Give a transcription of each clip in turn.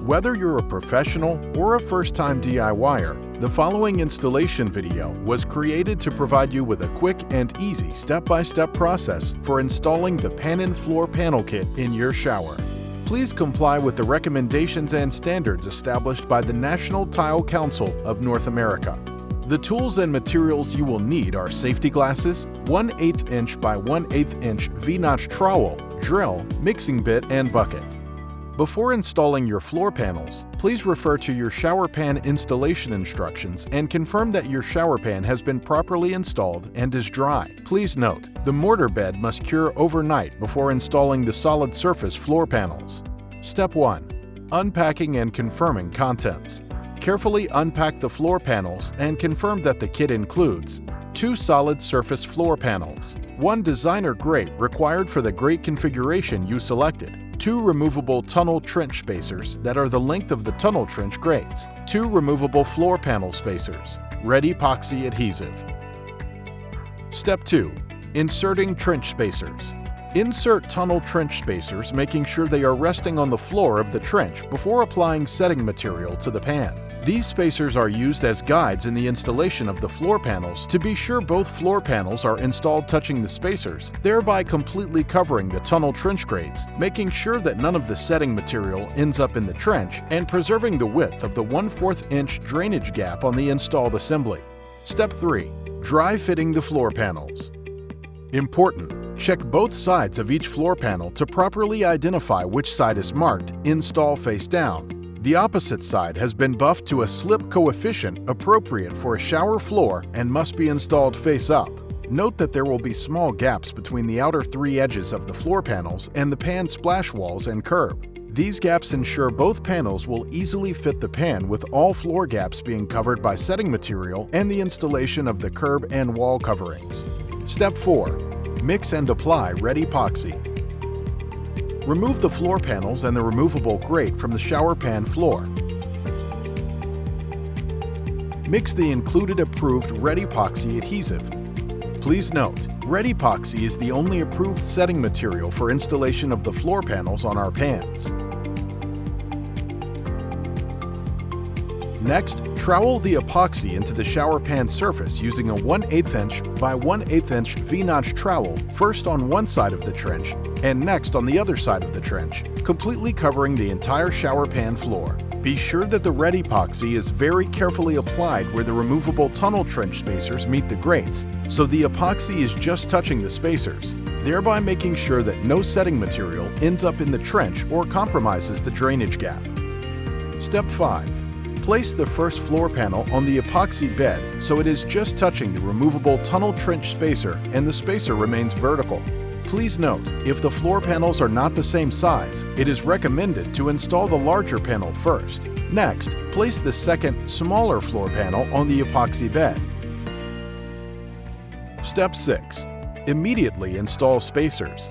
Whether you're a professional or a first-time DIYer, the following installation video was created to provide you with a quick and easy step-by-step process for installing the Pan-In Floor Panel Kit in your shower. Please comply with the recommendations and standards established by the National Tile Council of North America. The tools and materials you will need are safety glasses, 1/8 inch by 1/8 inch V-notch trowel, drill, mixing bit, and bucket. Before installing your floor panels, please refer to your shower pan installation instructions and confirm that your shower pan has been properly installed and is dry. Please note, the mortar bed must cure overnight before installing the solid surface floor panels. Step 1. Unpacking and confirming contents. Carefully unpack the floor panels and confirm that the kit includes 2 solid surface floor panels, 1 designer grate required for the grate configuration you selected, 2 removable tunnel trench spacers that are the length of the tunnel trench grates, 2 removable floor panel spacers, red epoxy adhesive. Step 2. Inserting trench spacers. Insert tunnel trench spacers, making sure they are resting on the floor of the trench before applying setting material to the pan. These spacers are used as guides in the installation of the floor panels to be sure both floor panels are installed touching the spacers, thereby completely covering the tunnel trench grates, making sure that none of the setting material ends up in the trench, and preserving the width of the 1/4 inch drainage gap on the installed assembly. Step 3. Dry fitting the floor panels. Important. Check both sides of each floor panel to properly identify which side is marked "Install face down." The opposite side has been buffed to a slip coefficient appropriate for a shower floor and must be installed face up. Note that there will be small gaps between the outer 3 edges of the floor panels and the pan splash walls and curb. These gaps ensure both panels will easily fit the pan, with all floor gaps being covered by setting material and the installation of the curb and wall coverings. Step 4. Mix and apply red epoxy. Remove the floor panels and the removable grate from the shower pan floor. Mix the included approved red epoxy adhesive. Please note, red epoxy is the only approved setting material for installation of the floor panels on our pans. Next, trowel the epoxy into the shower pan surface using a 1/8 inch by 1/8 inch V-notch trowel, first on one side of the trench and next on the other side of the trench, completely covering the entire shower pan floor. Be sure that the red epoxy is very carefully applied where the removable tunnel trench spacers meet the grates, so the epoxy is just touching the spacers, thereby making sure that no setting material ends up in the trench or compromises the drainage gap. Step 5. Place the first floor panel on the epoxy bed so it is just touching the removable tunnel trench spacer and the spacer remains vertical. Please note, if the floor panels are not the same size, it is recommended to install the larger panel first. Next, place the second, smaller floor panel on the epoxy bed. Step 6. Immediately install spacers.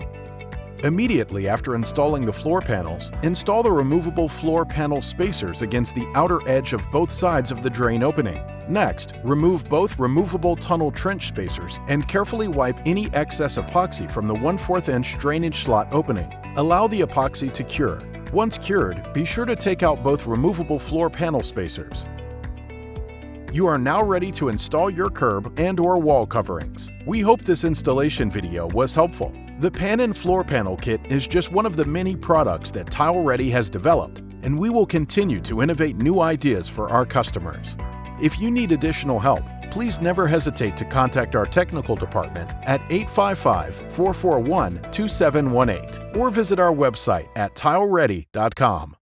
Immediately after installing the floor panels, install the removable floor panel spacers against the outer edge of both sides of the drain opening. Next, remove both removable tunnel trench spacers and carefully wipe any excess epoxy from the 1/4 inch drainage slot opening. Allow the epoxy to cure. Once cured, be sure to take out both removable floor panel spacers. You are now ready to install your curb and/or wall coverings. We hope this installation video was helpful. The Pan-In Floor Panel Kit is just one of the many products that Tile Redi has developed, and we will continue to innovate new ideas for our customers. If you need additional help, please never hesitate to contact our technical department at 855-441-2718 or visit our website at tileredi.com.